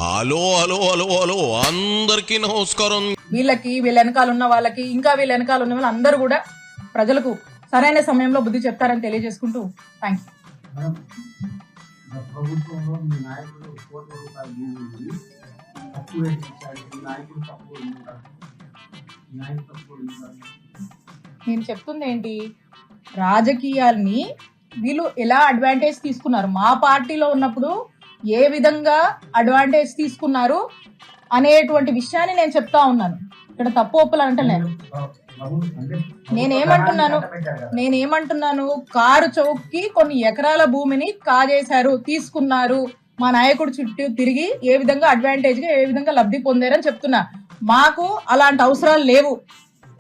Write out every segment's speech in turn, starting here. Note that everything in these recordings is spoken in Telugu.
హలో హలో హలో హలో అందరికీ నమస్కారం. వీళ్ళ వెనకాల ఉన్న వాళ్ళకి ఇంకా వీళ్ళ వెనకాల ఉన్న వాళ్ళు అందరూ కూడా ప్రజలకు సరైన సమయంలో బుద్ధి చెప్తారని తెలియజేసుకుంటూ థ్యాంక్ యూ. ప్రభుత్వంలో మీ నాయకుడు ₹1,00,00,000 తక్కువ వేయించాడు. మీ నాయకుడు తక్కువ నేను చెప్తుంది ఏంటి, రాజకీయాల్ని వీళ్ళు ఎలా అడ్వాంటేజ్ తీసుకున్నారు, మా పార్టీలో ఉన్నప్పుడు ఏ విధంగా అడ్వాంటేజ్ తీసుకున్నారు అనేటువంటి విషయాన్ని నేను చెప్తా ఉన్నాను. ఇక్కడ తప్పు ఒప్పులు అంటలేదు. నేనేమంటున్నాను కారు చౌక్కి కొన్ని ఎకరాల భూమిని కాజేశారు, తీసుకున్నారు, మా నాయకుడు చుట్టూ తిరిగి ఏ విధంగా అడ్వాంటేజ్ గా ఏ విధంగా లబ్ధి పొందారని చెప్తున్నా. మాకు అలాంటి అవసరాలు లేవు.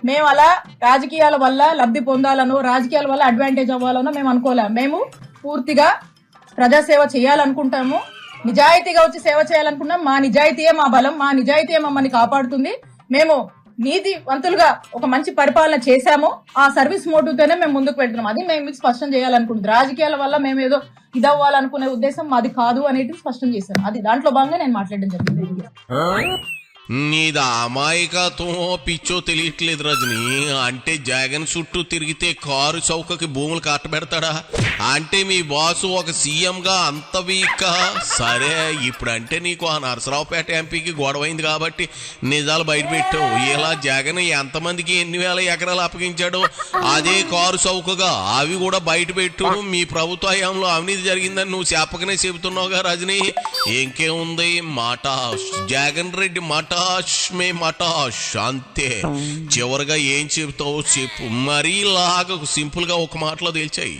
మేము అలా రాజకీయాల వల్ల లబ్ధి పొందాలనో రాజకీయాల వల్ల అడ్వాంటేజ్ అవ్వాలనో మేము అనుకోలే. మేము పూర్తిగా ప్రజాసేవ చేయాలనుకుంటాము, నిజాయితీగా వచ్చి సేవ చేయాలనుకున్నాం. మా నిజాయితీయే మా బలం, మా నిజాయితీయే మమ్మల్ని కాపాడుతుంది. మేము నీతివంతులుగా ఒక మంచి పరిపాలన చేశాము, ఆ సర్వీస్ మోటివ్ తోనే మేము ముందుకు వెళ్తున్నాం. అది మేము మీకు స్పష్టం చేయాలనుకుంటుంది. రాజకీయాల వల్ల మేము ఏదో ఇదవ్వాలనుకునే ఉద్దేశం మాది కాదు అనేది స్పష్టం చేశాను. అది దాంట్లో భాగంగా నేను మాట్లాడడం జరిగింది. నీది అమాయకత్వం పిచ్చో తెలియట్లేదు రజని. అంటే జగన్ చుట్టూ తిరిగితే కారు చౌకకి భూములు కట్టబెడతాడా? అంటే మీ బాసు ఒక సీఎం గా అంత వీక్? సరే, ఇప్పుడు అంటే నీకు ఆ నరసరావుపేట ఎంపీకి గొడవైంది కాబట్టి నిజాలు బయట పెట్టావు. ఇలా జగన్ ఎంతమందికి ఎన్ని వేల ఎకరాలు అప్పగించాడు అదే కారు చౌకగా అవి కూడా బయట పెట్టు. మీ ప్రభుత్వ హయాంలో అవినీతి జరిగిందని నువ్వు చెప్పకనే చెబుతున్నావుగా రజని. ఇంకేముంది, మటాష్ జగన్ రెడ్డి మటాష్ మే మటాష్ అంతే. చివరిగా ఏం చెబుతావు చెప్పు, మరీ లాగా సింపుల్ గా ఒక మాటలో తేల్చాయి.